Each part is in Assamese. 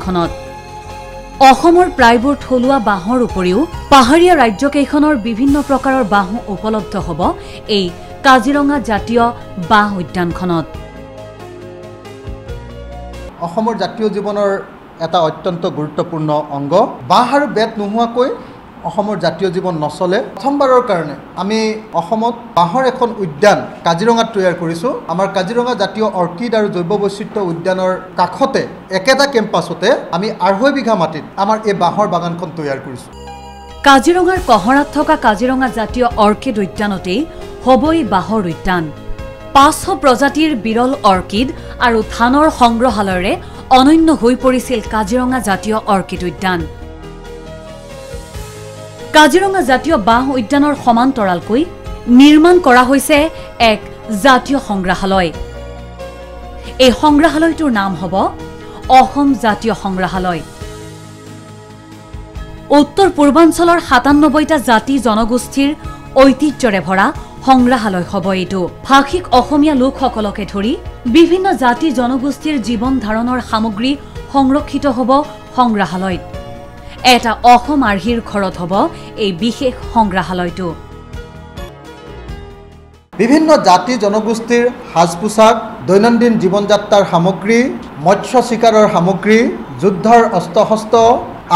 উদ্যানখনত অসমৰ প্ৰায়বোৰ থলুৱা বাঁহৰ উপৰিও পাহাৰীয়া ৰাজ্যকেইখনৰ বিভিন্ন প্ৰকাৰৰ বাঁহ উপলব্ধ হ'ব এই কাজিৰঙা জাতীয় বাঁহ উদ্যানখনত অসমৰ জাতীয় জীৱনৰ এটা অত্যন্ত গুৰুত্বপূৰ্ণ অংগ বাঁহ আৰু বেত নোহোৱাকৈ অসমৰ জাতীয় জীৱন নচলে প্ৰথমবাৰৰ কাৰণে আমি অসমত বাঁহৰ এখন উদ্যান কাজিৰঙাত তৈয়াৰ কৰিছোঁ আমাৰ কাজিৰঙা জাতীয় অৰ্কিড আৰু জৈৱ বৈচিত্ৰ্য উদ্যানৰ কাষতে একেটা কেম্পাছতে আমি 2.5 বিঘা মাটিত আমাৰ এই বাঁহৰ বাগানখন তৈয়াৰ কৰিছোঁ কাজিৰঙাৰ কহৰাত থকা কাজিৰঙা জাতীয় অৰ্কিড উদ্যানতেই হ'ব এই বাঁহৰ উদ্যান 500 প্ৰজাতিৰ বিৰল অৰ্কিড আৰু ধানৰ সংগ্ৰহালয়ৰে অনন্য হৈ পৰিছিল কাজিৰঙা জাতীয় অৰ্কিড উদ্যান কাজিৰঙা জাতীয় বাঁহ উদ্যানৰ সমান্তৰালকৈ নিৰ্মাণ কৰা হৈছে এক জাতীয় সংগ্ৰহালয় এই সংগ্ৰহালয়টোৰ নাম হ'ব অসম জাতীয় সংগ্ৰহালয় উত্তৰ পূৰ্বাঞ্চলৰ 97টা জাতি জনগোষ্ঠীৰ ঐতিহ্যৰে ভৰা সংগ্ৰহালয় হ'ব এইটো ভাষিক অসমীয়া লোকসকলকে ধৰি বিভিন্ন জাতি জনগোষ্ঠীৰ জীৱন ধাৰণৰ সামগ্ৰী সংৰক্ষিত হ'ব সংগ্ৰহালয়ত এটা অসম আৰ্হিৰ ঘৰত হ'ব এই বিশেষ সংগ্ৰহালয়টো বিভিন্ন জাতি জনগোষ্ঠীৰ সাজ পোছাক দৈনন্দিন জীৱন যাত্ৰাৰ সামগ্ৰী মৎস্য শিকাৰৰ সামগ্ৰী যুদ্ধৰ অস্ত্ৰ-শস্ত্ৰ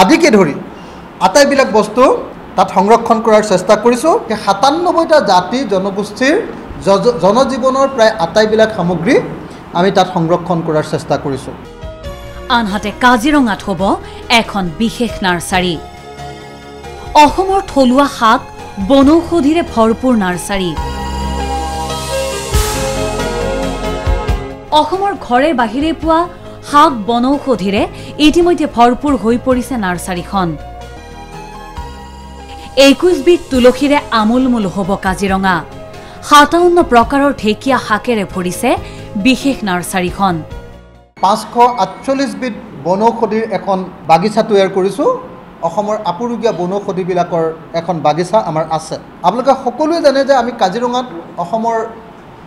আদিকে ধৰি আটাইবিলাক বস্তু তাত সংৰক্ষণ কৰাৰ চেষ্টা কৰিছোঁ 97টা জাতি জনগোষ্ঠীৰ জনজীৱনৰ প্ৰায় আটাইবিলাক সামগ্ৰী আমি তাত সংৰক্ষণ কৰাৰ চেষ্টা কৰিছোঁ আনহাতে কাজিৰঙাত হ'ব এখন বিশেষ নাৰ্চাৰী অসমৰ থলুৱা শাক বনৌষধিৰে ভৰপূৰ নাৰ্চাৰী অসমৰ ঘৰে বাহিৰে পোৱা শাক বনৌষধিৰে ইতিমধ্যে ভৰপূৰ হৈ পৰিছে নাৰ্চাৰীখন 21 বিধ তুলসীৰে আমোলমোল হ'ব কাজিৰঙা 57 প্ৰকাৰৰ ঢেকীয়া শাকেৰে ভৰিছে বিশেষ নাৰ্চাৰীখন 548 বিধ বনৌষধিৰ এখন বাগিচা তৈয়াৰ কৰিছোঁ অসমৰ আপুৰুগীয়া বনৌষধিবিলাকৰ এখন বাগিচা আমাৰ আছে আপোনালোকে সকলোৱে জানে যে আমি কাজিৰঙাত অসমৰ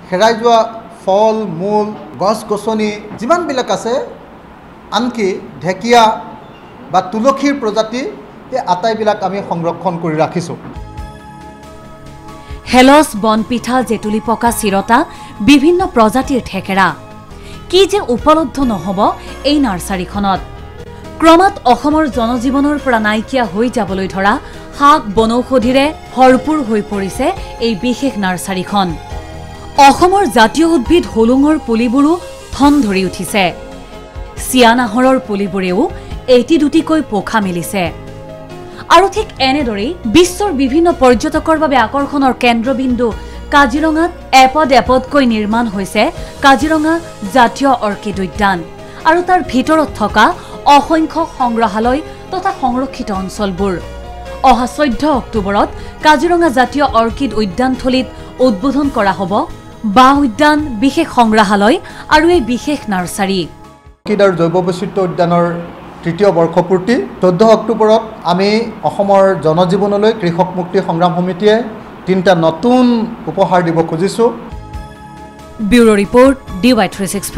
হেৰাই যোৱা ফল মূল গছ গছনি যিমানবিলাক আছে আনকি ঢেকীয়া বা তুলসীৰ প্ৰজাতি এই আটাইবিলাক আমি সংৰক্ষণ কৰি ৰাখিছোঁ হেলছ বনপিঠা জেতুলি পকা চিৰতা বিভিন্ন প্ৰজাতিৰ ঠেকেৰা কি যে উপলব্ধ নহ'ব এই নাৰ্চাৰীখনত ক্ৰমাৎ অসমৰ জনজীৱনৰ পৰা নাইকিয়া হৈ যাবলৈ ধৰা শাক বনৌষধিৰে ভৰপূৰ হৈ পৰিছে এই বিশেষ নাৰ্চাৰীখন অসমৰ জাতীয় উদ্ভিদ হলুঙৰ পুলিবোৰো ঠন ধৰি উঠিছে চিয়ানাহৰৰ পুলিবোৰেও এটি দুটিকৈ পোখা মেলিছে আৰু ঠিক এনেদৰেই বিশ্বৰ বিভিন্ন পৰ্যটকৰ বাবে আকৰ্ষণৰ কেন্দ্ৰবিন্দু কাজিৰঙাত এপদ এপদকৈ নিৰ্মাণ হৈছে কাজিৰঙা জাতীয় অৰ্কিড উদ্যান আৰু তাৰ ভিতৰত থকা অসংখ্য সংগ্ৰহালয় তথা সংৰক্ষিত অঞ্চলবোৰ অহা 14 অক্টোবৰত কাজিৰঙা জাতীয় অৰ্কিড উদ্যানথলীত উদ্বোধন কৰা হ'ব বাঁহ উদ্যান বিশেষ সংগ্ৰহালয় আৰু এই বিশেষ নাৰ্চাৰী অৰ্কিড আৰু জৈৱ বৈচিত্ৰ্য উদ্যানৰ তৃতীয় বৰ্ষপূৰ্তি 14 অক্টোবৰত আমি অসমৰ জনজীৱনলৈ কৃষক মুক্তি সংগ্ৰাম সমিতিয়ে 3টা নতুন উপহাৰ দিব খুজিছোঁ ব্যুৰো ৰিপৰ্ট DY365